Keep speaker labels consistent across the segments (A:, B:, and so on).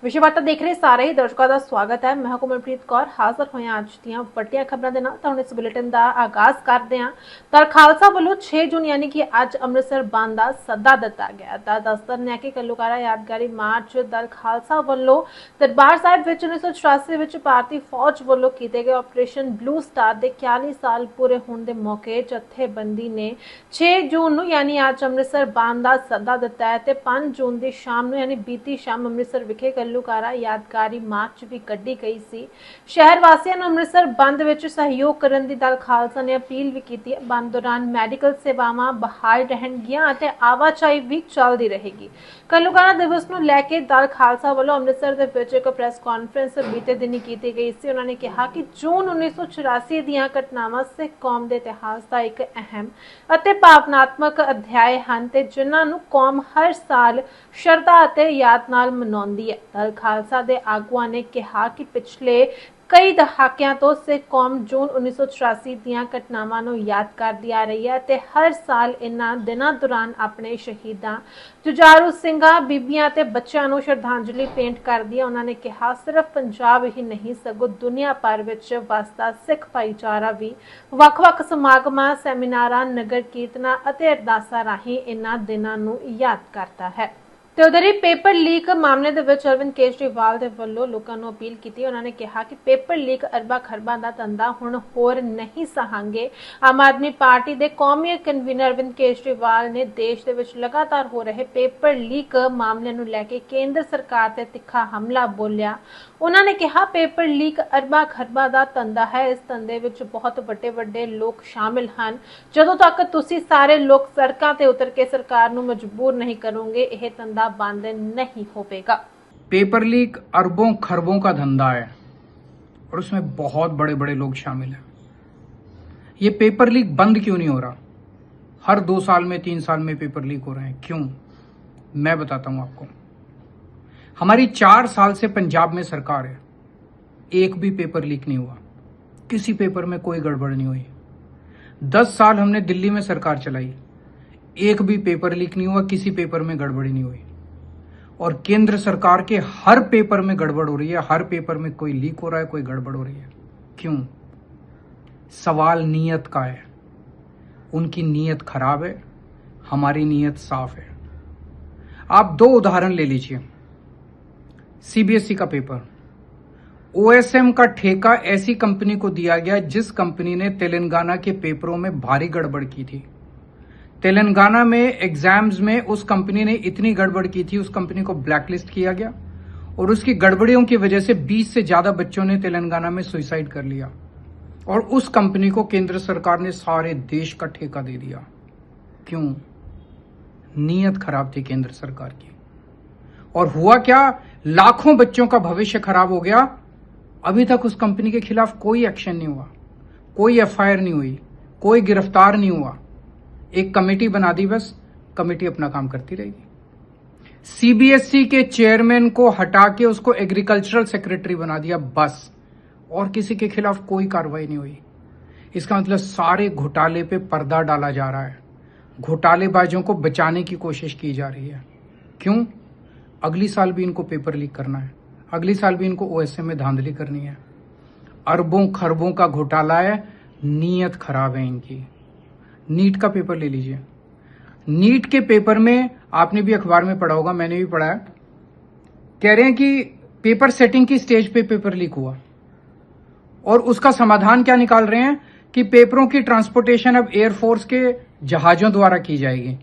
A: विषय वार्ता देख रहे सारे ही दर्शकों का स्वागत है। मैं कोमलप्रीत कौर हाजिर होई अज ਦੀਆਂ ਵੱਡੀਆਂ ਖਬਰਾਂ ਦੇ ਨਾਲ। ਤਾਂ ਹੁਣ ਇਸ ਬੁਲੇਟਿਨ ਦਾ ਆਗਾਜ਼ ਕਰਦੇ ਹਾਂ। ਤਾਂ ਖਾਲਸਾ ਵੱਲੋਂ 6 ਜੂਨ ਯਾਨੀ ਕਿ ਅੱਜ ਅੰਮ੍ਰਿਤਸਰ ਬੰਦ ਦਾ ਸੱਦਾ ਦਿੱਤਾ ਗਿਆ। ਤਾਂ ਦੱਸਦੇ ਨੇ ਕਿ ਘੱਲੂਘਾਰਾ ਯਾਦਗਾਰੀ ਮਾਰਚ ਦਲ ਖਾਲਸਾ ਵੱਲੋਂ ਦਰਬਾਰ ਸਾਹਿਬ ਵਿੱਚ 1984 ਵਿੱਚ ਭਾਰਤੀ ਫੌਜ ਵੱਲੋਂ ਕੀਤੇ ਗਏ ਆਪਰੇਸ਼ਨ ਬਲੂ ਸਟਾਰ ਦੇ 41 ਸਾਲ ਪੂਰੇ ਹੋਣ ਦੇ ਮੌਕੇ ਜਥੇਬੰਦੀ ਨੇ 6 ਜੂਨ ਨੂੰ ਯਾਨੀ ਅੱਜ ਅੰਮ੍ਰਿਤਸਰ ਬੰਦ ਦਾ ਸੱਦਾ ਦਿੱਤਾ ਹੈ ਤੇ 5 ਜੂਨ ਦੀ ਸ਼ਾਮ ਨੂੰ ਯਾਨੀ ਬੀਤੀ ਸ਼ਾਮ ਅੰਮ੍ਰਿਤਸਰ ਵਿਖੇ ਘੱਲੂਘਾਰਾ ਯਾਦਗਾਰੀ ਮਾਰਚ ਵੀ ਕੱਢੀ ਗਈ ਸੀ। ਸ਼ਹਿਰ ਵਾਸੀਆਂ ਨੂੰ ਅੰਮ੍ਰਿਤਸਰ ਬੰਦ ਵਿੱਚ ਸਹਿਯੋਗ ਕਰਨ ਦੀ ਦਲ ਖਾਲਸਾ ਨੇ ਅਪੀਲ ਵੀ ਕੀਤੀ ਹੈ। ਬੰਦ ਦੌਰਾਨ ਮੈਡੀਕਲ ਸੇਵਾਵਾਂ ਬਹਾਲ ਰਹਿਣਗੀਆਂ ਅਤੇ ਆਵਾਜਾਈ ਵੀ ਚੱਲਦੀ ਰਹੇਗੀ। ਘੱਲੂਘਾਰਾ ਦਿਵਸ ਨੂੰ ਲੈ ਕੇ ਦਲ ਖਾਲਸਾ ਵੱਲੋਂ ਅੰਮ੍ਰਿਤਸਰ ਦੇ ਵਿੱਚ ਇੱਕ ਪ੍ਰੈਸ ਕਾਨਫਰੰਸ ਬੀਤੇ ਦਿਨੀ ਕੀਤੀ ਗਈ ਸੀ। ਉਹਨਾਂ ਨੇ ਕਿਹਾ ਕਿ ਜੂਨ 1984 ਦੀਆਂ ਘਟਨਾਵਾਂ ਸਿੱਖ ਕੌਮ ਦੇ ਇਤਿਹਾਸ ਦਾ ਇੱਕ ਅਹਿਮ ਅਤੇ ਭਾਵਨਾਤਮਕ ਅਧਿਆਇ ਹਨ ਤੇ ਜਿਨ੍ਹਾਂ ਨੂੰ ਕੌਮ ਹਰ ਸਾਲ ਸ਼ਰਧਾ ਅਤੇ ਯਾਦ ਨਾਲ ਮਨਾਉਂਦੀ ਹੈ। ਦਲ ਖਾਲਸਾ ਦੇ ਆਗੂਆਂ ਨੇ ਕਿਹਾ ਕਿ ਪਿਛਲੇ ਕਈ ਦਹਾਕਿਆਂ ਤੋਂ ਸਿੱਖ ਕੌਮ ਜੂਨ 1984 ਦੀਆਂ ਘਟਨਾਵਾਂ ਨੂੰ ਯਾਦ ਕਰਦੀ ਆ ਰਹੀ ਹੈ ਤੇ ਹਰ ਸਾਲ ਇਹਨਾਂ ਦਿਨਾਂ ਦੌਰਾਨ ਆਪਣੇ ਸ਼ਹੀਦਾਂ, ਜੁਝਾਰੂ ਸਿੰਘਾਂ, ਬੀਬੀਆਂ ਤੇ ਬੱਚਿਆਂ ਨੂੰ ਸ਼ਰਧਾਂਜਲੀ ਭੇਂਟ ਕਰਦੀ ਹੈ। ਉਹਨਾਂ ਨੇ ਕਿਹਾ ਸਿਰਫ ਪੰਜਾਬ ਹੀ ਨਹੀਂ ਸਗੋਂ ਦੁਨੀਆ ਭਰ ਵਿੱਚ ਵਸਦਾ ਸਿੱਖ ਭਾਈਚਾਰਾ ਵੀ ਵੱਖ-ਵੱਖ ਸਮਾਗਮਾਂ, ਸੈਮੀਨਾਰਾਂ, ਨਗਰ ਕੀਰਤਨਾਂ ਅਤੇ ਅਰਦਾਸਾਂ ਰਾਹੀਂ ਇਹਨਾਂ ਦਿਨਾਂ ਨੂੰ ਯਾਦ ਕਰਦਾ ਹੈ। ਤੇ ਉਧਰ ਹੀ ਪੇਪਰ ਲੀਕ ਮਾਮਲੇ ਦੇ ਵਿੱਚ ਅਰਵਿੰਦ ਕੇਜਰੀਵਾਲ ਦੇ ਵੱਲੋਂ ਲੋਕਾਂ ਨੂੰ ਅਪੀਲ ਕੀਤੀ। ਉਹਨਾਂ ਨੇ ਕਿਹਾ ਕਿ ਪੇਪਰ ਲੀਕ ਅਰਬਾਂ ਖਰਬਾਂ ਦਾ ਧੰਦਾ ਹੁਣ ਹੋਰ ਨਹੀਂ ਸਹਾਂਗੇ। ਆਮ ਆਦਮੀ ਪਾਰਟੀ ਦੇ ਕੌਮੀ ਕਨਵੀਨਰ ਅਰਵਿੰਦ ਕੇਜਰੀਵਾਲ ਨੇ ਦੇਸ਼ ਦੇ ਵਿੱਚ ਲਗਾਤਾਰ ਹੋ ਰਹੇ ਪੇਪਰ ਲੀਕ ਮਾਮਲੇ ਨੂੰ ਲੈ ਕੇ ਕੇਂਦਰ ਸਰਕਾਰ ਤੇ ਤਿੱਖਾ ਹਮਲਾ ਬੋਲਿਆ। ਉਹਨਾਂ ਨੇ ਕਿਹਾ ਪੇਪਰ ਲੀਕ ਅਰਬਾਂ ਖਰਬਾਂ ਦਾ ਧੰਦਾ ਹੈ। ਇਸ ਧੰਦੇ ਵਿੱਚ ਬਹੁਤ ਵੱਡੇ ਲੋਕ ਸ਼ਾਮਿਲ ਹਨ। ਜਦੋਂ ਤੱਕ ਤੁਸੀਂ ਸਾਰੇ ਲੋਕ ਸੜਕਾਂ ਤੇ ਉਤਰ ਕੇ ਸਰਕਾਰ ਨੂੰ ਮਜਬੂਰ ਨਹੀਂ ਕਰੋਗੇ ਇਹ ਧੰਦਾ बंद नहीं होगा।
B: पेपर लीक अरबों खरबों का धंधा है और उसमें बहुत बड़े बड़े लोग शामिल हैं। ये पेपर लीक बंद क्यों नहीं हो रहा? हर 2 साल में 3 साल में पेपर लीक हो रहे हैं, क्यों? मैं बताता हूं आपको। हमारी 4 साल से पंजाब में सरकार है, एक भी पेपर लीक नहीं हुआ, किसी पेपर में कोई गड़बड़ नहीं हुई। 10 साल हमने दिल्ली में सरकार चलाई, एक भी पेपर लीक नहीं हुआ, किसी पेपर में गड़बड़ी नहीं हुई। और केंद्र सरकार के हर पेपर में गड़बड़ हो रही है, हर पेपर में कोई लीक हो रहा है, कोई गड़बड़ हो रही है। क्यों? सवाल नीयत का है। उनकी नीयत खराब है, हमारी नीयत साफ है। आप 2 उदाहरण ले लीजिए। सीबीएसई का पेपर, ओएसएम का ठेका ऐसी कंपनी को दिया गया जिस कंपनी ने तेलंगाना के पेपरों में भारी गड़बड़ की थी। तेलंगाना में एग्जाम्स में उस कंपनी ने इतनी गड़बड़ की थी, उस कंपनी को ब्लैकलिस्ट किया गया और उसकी गड़बड़ियों की वजह से 20 से ज्यादा बच्चों ने तेलंगाना में सुसाइड कर लिया और उस कंपनी को केंद्र सरकार ने सारे देश का ठेका दे दिया। क्यों? नीयत खराब थी केंद्र सरकार की। और हुआ क्या? लाखों बच्चों का भविष्य खराब हो गया। अभी तक उस कंपनी के खिलाफ कोई एक्शन नहीं हुआ, कोई एफआईआर नहीं हुई, कोई गिरफ्तार नहीं हुआ। एक कमेटी बना दी, बस कमेटी अपना काम करती रहेगी। सीबीएसई के चेयरमैन को हटा के उसको एग्रीकल्चरल सेक्रेटरी बना दिया, बस, और किसी के खिलाफ कोई कार्रवाई नहीं हुई। इसका मतलब सारे घोटाले पे पर्दा डाला जा रहा है, घोटालेबाजों को बचाने की कोशिश की जा रही है। क्यों? अगली साल भी इनको पेपर लीक करना है, अगली साल भी इनको ओएसएम में धांधली करनी है। अरबों खरबों का घोटाला है, नीयत खराब है इनकी। नीट का पेपर ले लीजिए। नीट के पेपर में आपने भी अखबार में पढ़ा होगा, मैंने भी पढ़ा है, कह रहे हैं कि पेपर सेटिंग की स्टेज पे पेपर लीक हुआ और उसका समाधान क्या निकाल रहे हैं कि पेपरों की ट्रांसपोर्टेशन अब एयरफोर्स के जहाजों द्वारा की जाएगी।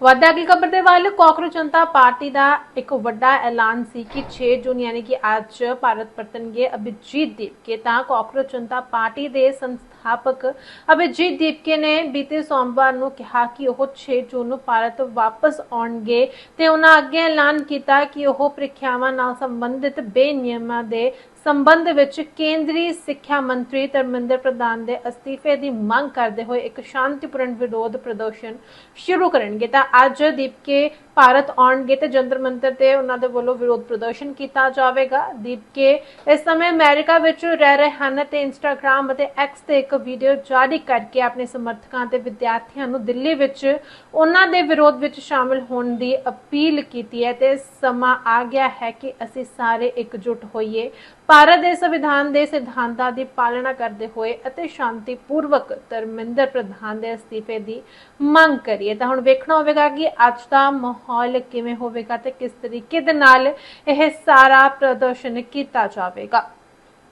A: ਵੱਡਾ ਅਗਲੀ ਖਬਰ ਦੇ ਵੱਲ ਕਾਂਗਰਸ ਜਨਤਾ ਪਾਰਟੀ ਦਾ ਇੱਕ ਵੱਡਾ ਐਲਾਨ ਸੀ ਕਿ 6 ਜੂਨ ਯਾਨੀ ਕਿ ਅੱਜ ਭਾਰਤ ਪਰਤਣਗੇ ਅਭਿਜੀਤ ਦੀਪਕੇ। ਤਾਂ ਕਾਂਗਰਸ ਜਨਤਾ ਪਾਰਟੀ ਦੇ ਸੰਸਥਾਪਕ ਅਭਿਜੀਤ ਦੀਪਕੇ ਨੇ ਬੀਤੇ ਸੋਮਵਾਰ ਨੂੰ ਕਿਹਾ ਕਿ ਉਹ 6 ਜੂਨ ਨੂੰ ਭਾਰਤ ਵਾਪਸ ਆਉਣਗੇ ਤੇ ਉਹਨਾਂ ਅੱਗੇ ਐਲਾਨ ਕੀਤਾ ਕਿ ਉਹ ਪ੍ਰੀਖਿਆਵਾਂ ਨਾਲ ਸੰਬੰਧਿਤ ਬੇਨਿਯਮਾਂ ਦੇ ਸੰਬੰਧ ਵਿੱਚ ਕੇਂਦਰੀ ਸਿੱਖਿਆ ਮੰਤਰੀ ਧਰਮਿੰਦਰ ਪ੍ਰਧਾਨ ਦੇ ਅਸਤੀਫੇ ਦੀ ਮੰਗ ਕਰਦੇ ਹੋਏ ਇੱਕ ਸ਼ਾਂਤੀਪੂਰਨ ਵਿਰੋਧ ਪ੍ਰਦਰਸ਼ਨ ਸ਼ੁਰੂ ਕਰਨਗੇ। ਤਾਂ ਅੱਜ ਦੀਪਕੇ ਭਾਰਤ ਆਉਣਗੇ ਤੇ ਜੰਤਰ ਮੰਤਰ ਤੇ ਉਹਨਾਂ ਦੇ ਵੱਲੋਂ ਵਿਰੋਧ ਪ੍ਰਦਰਸ਼ਨ ਕੀਤਾ ਜਾਵੇਗਾ। ਦੀਪਕੇ ਇਸ ਸਮੇਂ ਅਮਰੀਕਾ ਵਿੱਚ ਰਹਿ ਰਹੇ ਹਨ ਤੇ ਇੰਸਟਾਗ੍ਰਾਮ ਅਤੇ ਐਕਸ ਤੇ ਇੱਕ ਵੀਡੀਓ ਜਾਰੀ ਕਰਕੇ ਆਪਣੇ ਸਮਰਥਕਾਂ ਤੇ ਵਿਦਿਆਰਥੀਆਂ ਨੂੰ ਦਿੱਲੀ ਵਿੱਚ ਉਹਨਾਂ ਦੇ ਵਿਰੋਧ ਵਿੱਚ ਸ਼ਾਮਲ ਹੋਣ ਦੀ ਅਪੀਲ ਕੀਤੀ ਹੈ ਤੇ ਸਮਾਂ ਆ ਗਿਆ ਹੈ ਕਿ ਅਸੀਂ ਸਾਰੇ ਇਕਜੁੱਟ ਹੋਈਏ, ਭਾਰਤ ਦੇ ਸੰਵਿਧਾਨ ਦੇ ਸਿਧਾਂਤਾਂ ਦੀ ਪਾਲਣਾ ਕਰਦੇ ਹੋਏ ਅਤੇ ਸ਼ਾਂਤੀਪੂਰਵਕ ਧਰਮਿੰਦਰ ਪ੍ਰਧਾਨ ਦੇ ਅਸਤੀਫੇ ਦੀ ਮੰਗ ਕਰੀਏ। ਤਾਂ ਹੁਣ ਵੇਖਣਾ ਹੋਵੇਗਾ ਕਿ ਅੱਜ ਦਾ ਮਾਹੌਲ ਕਿਵੇਂ ਹੋਵੇਗਾ ਤੇ ਕਿਸ ਤਰੀਕੇ ਦੇ ਨਾਲ ਇਹ ਸਾਰਾ ਪ੍ਰਦਰਸ਼ਨ ਕੀਤਾ ਜਾਵੇਗਾ।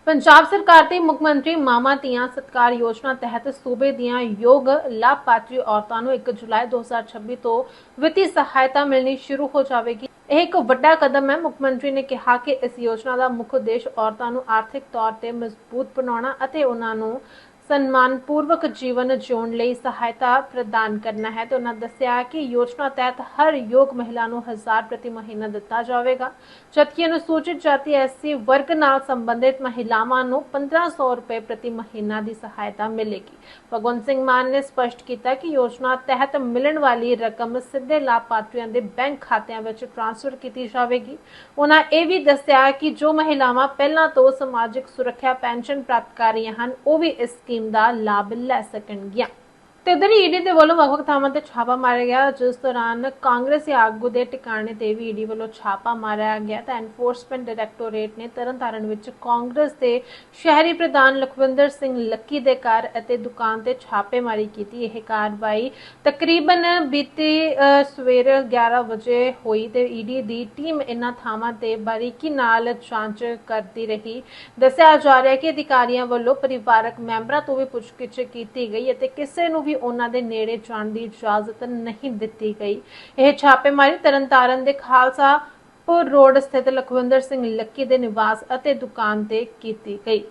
A: ਪੰਜਾਬ ਸਰਕਾਰ ਦੇ ਮੁੱਖ ਮੰਤਰੀ ਮਾਵਾਂ ਧੀਆਂ ਸਤਿਕਾਰ ਯੋਜਨਾ ਤਹਿਤ ਸੂਬੇ ਦੀਆਂ ਯੋਗ ਲਾਭਪਾਤਰੀ ਔਰਤਾਂ ਨੂੰ 1 ਜੁਲਾਈ 2026 ਤੋਂ ਵਿੱਤੀ ਸਹਾਇਤਾ ਮਿਲਣੀ ਸ਼ੁਰੂ ਹੋ ਜਾਵੇਗੀ। ਇਹ ਇੱਕ ਵੱਡਾ ਕਦਮ ਹੈ। ਮੁੱਖ ਮੰਤਰੀ ਨੇ ਕਿਹਾ ਕਿ ਇਸ ਯੋਜਨਾ ਦਾ ਮੁੱਖ ਉਦੇਸ਼ ਔਰਤਾਂ ਨੂੰ ਆਰਥਿਕ ਤੌਰ ਤੇ ਮਜ਼ਬੂਤ ਬਣਾਉਣਾ ਅਤੇ ਉਹਨਾਂ ਨੂੰ ਸਨਮਾਨਪੂਰਵਕ ਜੀਵਨ ਜਿਉਣ ਲਈ ਸਹਾਇਤਾ ਪ੍ਰਦਾਨ ਕਰਨਾ ਹੈ। ਤੇ ਉਹਨਾਂ ਦੱਸਿਆ ਕਿ ਯੋਜਨਾ ਤਹਿਤ ਹਰ ਯੋਗ ਮਹਿਲਾ ਨੂੰ 1000 ਪ੍ਰਤੀ ਮਹੀਨਾ ਦਿੱਤਾ ਜਾਵੇਗਾ, ਜਦਕਿ ਅਨੁਸੂਚਿਤ ਜਾਤੀ ਐਸਸੀ ਵਰਗ ਨਾਲ ਸੰਬੰਧਿਤ ਮਹਿਲਾਵਾਂ ਨੂੰ 1500 ਰੁਪਏ ਪ੍ਰਤੀ ਮਹੀਨਾ ਦੀ ਸਹਾਇਤਾ ਮਿਲੇਗੀ। ਭਗਵੰਤ ਸਿੰਘ ਮਾਨ ਨੇ ਸਪਸ਼ਟ ਕੀਤਾ ਕਿ ਯੋਜਨਾ ਤਹਿਤ ਮਿਲਣ ਵਾਲੀ ਰਕਮ ਸਿੱਧੇ ਲਾਭਪਾਤਰੀਆਂ ਦੇ ਬੈਂਕ ਖਾਤਿਆਂ ਵਿੱਚ ਟ੍ਰਾਂਸਫਰ ਕੀਤੀ ਜਾਵੇਗੀ। ਉਹਨਾਂ ਇਹ ਵੀ ਦੱਸਿਆ ਕਿ ਜੋ ਮਹਿਲਾਵਾਂ ਪਹਿਲਾਂ ਤੋਂ ਸਮਾਜਿਕ ਸੁਰੱਖਿਆ ਪੈਨਸ਼ਨ ਪ੍ਰਾਪਤ ਕਰ ਰਹੀਆਂ ਹਨ, ਉਹ ਵੀ ਇਸ ਸਕੀਮ ਦਾ ਲਾਭ ਲੈ ਸਕਣਗੀਆਂ। ਤੇ ਉਧਰ ਈਡੀ ਦੇ ਵੱਲੋਂ ਵੱਖ-ਵੱਖ ਥਾਵਾਂ ਤੇ ਛਾਪਾ ਮਾਰਿਆ ਗਿਆ, ਜਿਸ ਦੌਰਾਨ ਕਾਂਗਰਸੀ ਆਗੂ ਦੇ ਟਿਕਾਣੇ ਤੇ ਵੀ ਈਡੀ ਵੱਲੋਂ ਛਾਪਾ ਮਾਰਿਆ ਗਿਆ। ਤਾਂ ਐਨਫੋਰਸਮੈਂਟ ਡਾਇਰੈਕਟੋਰੇਟ ਨੇ ਤਰਨਤਾਰਨ ਵਿੱਚ ਕਾਂਗਰਸ ਦੇ ਸ਼ਹਿਰੀ ਪ੍ਰਧਾਨ ਲਖਵਿੰਦਰ ਸਿੰਘ ਲੱਕੀ ਦੇ ਘਰ ਅਤੇ ਦੁਕਾਨ ਤੇ ਛਾਪੇਮਾਰੀ ਕੀਤੀ। ਇਹ ਕਾਰਵਾਈ ਤਕਰੀਬਨ ਬੀਤੀ ਸਵੇਰੇ 11 ਵਜੇ ਹੋਈ ਤੇ ਈਡੀ ਦੀ ਟੀਮ ਇਹਨਾਂ ਥਾਵਾਂ ਤੇ ਬਾਰੀਕੀ ਨਾਲ ਜਾਂਚ ਕਰਦੀ ਰਹੀ। ਦੱਸਿਆ ਜਾ ਰਿਹਾ ਹੈ ਕਿ ਅਧਿਕਾਰੀਆਂ ਵੱਲੋਂ ਪਰਿਵਾਰਕ ਮੈਂਬਰਾਂ ਤੋਂ ਵੀ ਪੁੱਛਗਿੱਛ ਕੀਤੀ ਗਈ ਅਤੇ ਕਿਸੇ ਨੂੰ ਵੀ ਉਹਨਾਂ ਦੇ ਨੇੜੇ ਜਾਣ ਦੀ ਇਜਾਜ਼ਤ ਨਹੀਂ ਦਿੱਤੀ ਗਈ। ਇਹ ਛਾਪੇਮਾਰੀ ਤਰਨਤਾਰਨ ਦੇ ਖਾਲਸਾ ਪੁਰ ਰੋਡ ਸਥਿਤ ਲਖਵਿੰਦਰ ਸਿੰਘ ਲੱਕੀ ਦੇ ਨਿਵਾਸ ਅਤੇ ਦੁਕਾਨ ਤੇ ਕੀਤੀ ਗਈ।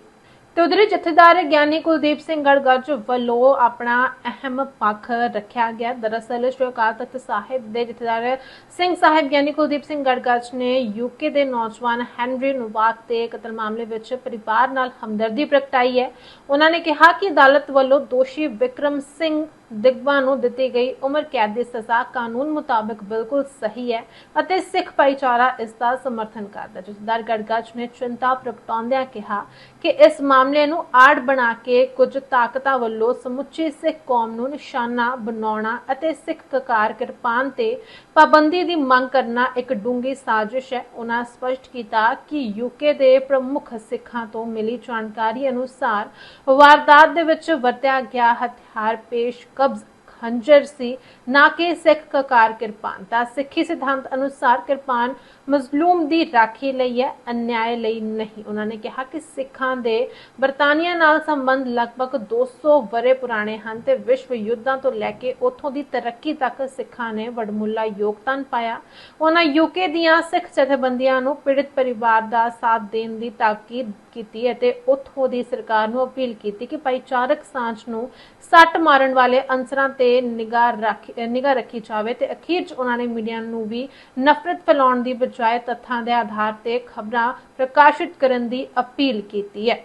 A: ਤੇ ਉਧਰ ਜਥੇਦਾਰ ਗਿਆਨੀ ਕੁਲਦੀਪ ਸਿੰਘ ਗੜਗੜ ਵੱਲੋਂ ਆਪਣਾ ਅਹਿਮ ਪੱਖ ਰੱਖਿਆ ਗਿਆ। ਦਰਅਸਲ ਸ਼੍ਰੀ ਅਕਾਲ ਤਖਤ ਸਾਹਿਬ ਦੇ ਜਥੇਦਾਰ ਸਿੰਘ ਸਾਹਿਬ ਗਿਆਨੀ ਕੁਲਦੀਪ ਸਿੰਘ ਗੜਗੜ ਨੇ ਯੂਕੇ ਦੇ ਨੌਜਵਾਨ ਹੈਨਰੀ ਨੋਵਾਕ ਦੇ ਕਤਲ ਮਾਮਲੇ ਵਿੱਚ ਪਰਿਵਾਰ ਨਾਲ ਹਮਦਰਦੀ ਪ੍ਰਗਟਾਈ ਹੈ। ਉਹਨਾਂ ਨੇ ਕਿਹਾ ਕਿ ਅਦਾਲਤ ਵੱਲੋਂ ਦੋਸ਼ੀ ਵਿਕਰਮ ਸਿੰਘ ਦਿਗਵਾ ਨੂੰ ਦਿੱਤੀ ਗਈ ਉਮਰ ਕੈਦ ਦੀ ਸਜ਼ਾ ਕਾਨੂੰਨ ਮੁਤਾਬਕ ਬਿਲਕੁਲ ਸਹੀ ਹੈ ਅਤੇ ਸਿੱਖ ਭਾਈਚਾਰਾ ਇਸ ਦਾ ਸਮਰਥਨ ਕਰਦਾ। ਜਥੇਦਾਰ ਗੜਗੜ ਨੇ ਚਿੰਤਾ ਪ੍ਰਗਟਾਉਂਦਿਆਂ ਕਿਹਾ ਕਿ ਇਸ ਮਾਮਲੇ ਨੂੰ ਆੜ ਬਣਾ ਕੇ ਕੁਝ ਤਾਕਤਾਂ ਵੱਲੋਂ ਸਮੁੱਚੀ ਸਿੱਖ ਕੌਮ ਨੂੰ ਨਿਸ਼ਾਨਾ ਬਣਾਉਣਾ ਅਤੇ ਸਿੱਖ ਕਕਾਰ ਕਿਰਪਾਨ ਤੇ ਪਾਬੰਦੀ ਦੀ ਮੰਗ ਕਰਨਾ ਇੱਕ ਡੂੰਘੀ ਸਾਜ਼ਿਸ਼ ਹੈ। ਉਹਨਾਂ ਸਪਸ਼ਟ ਕੀਤਾ ਕਿ ਯੂਕੇ ਦੇ ਪ੍ਰਮੁੱਖ ਸਿੱਖਾਂ ਤੋਂ ਮਿਲੀ ਜਾਣਕਾਰੀ ਅਨੁਸਾਰ ਵਾਰਦਾਤ ਦੇ ਵਿੱਚ ਵਰਤਿਆ ਗਿਆ ਹਥਿਆਰ ਪੇਸ਼ ਕਬਜ਼ ਖੰਜਰ ਸੀ, ਨਾ ਕਿ ਸਿੱਖ ਕਕਾਰ ਕਿਰਪਾਨ। ਤਾਂ ਸਿੱਖੀ ਸਿਧਾਂਤ ਅਨੁਸਾਰ ਕਿਰਪਾਨ ਮਜ਼ਲੂਮ ਦੀ ਰਾਖੀ ਲਈ ਹੈ, ਅਨਿਆਏ ਲਈ ਨਹੀਂ। ਉਹਨਾਂ ਨੇ ਕਿਹਾ ਕਿ ਸਿੱਖਾਂ ਦੇ ਬਰਤਾਨੀਆ ਨਾਲ ਸੰਬੰਧ ਲਗਭਗ 200 ਵਰ੍ਹੇ ਪੁਰਾਣੇ ਹਨ ਤੇ ਵਿਸ਼ਵ ਯੁੱਧਾਂ ਤੋਂ ਲੈ ਕੇ ਉੱਥੋਂ ਦੀ ਤਰੱਕੀ ਤੱਕ ਸਿੱਖਾਂ ਨੇ ਵਡਮੁੱਲਾ ਯੋਗਦਾਨ ਪਾਇਆ। ਉਹਨਾਂ ਯੂਕੇ ਦੀਆਂ ਸਿੱਖ ਜਥੇਬੰਦੀਆਂ ਨੂੰ ਪੀੜਤ ਪਰਿਵਾਰ ਦਾ ਸਾਥ ਦੇਣ ਦੀ ਤਾਕੀਦ ਕੀਤੀ ਅਤੇ ਉੱਥੋਂ ਦੀ ਸਰਕਾਰ ਨੂੰ ਅਪੀਲ ਕੀਤੀ ਕਿ ਭਾਈਚਾਰਕ ਸਾਂਝ ਨੂੰ ਸੱਟ ਮਾਰਨ ਵਾਲੇ ਅੰਸਰਾਂ ਤੇ ਨਿਗਾਹ ਰੱਖੀ ਜਾਵੇ। ਤੇ ਅਖੀਰ 'ਚ ਉਹਨਾਂ ਨੇ ਮੀਡੀਆ ਨੂੰ ਵੀ ਨਫ਼ਰਤ ਫੈਲਾਉਣ ਦੀ ਬਜਾਏ ਤੱਥਾਂ ਦੇ ਆਧਾਰ ਤੇ ਖਬਰਾਂ ਪ੍ਰਕਾਸ਼ਿਤ ਕਰਨ ਦੀ ਅਪੀਲ ਕੀਤੀ ਹੈ।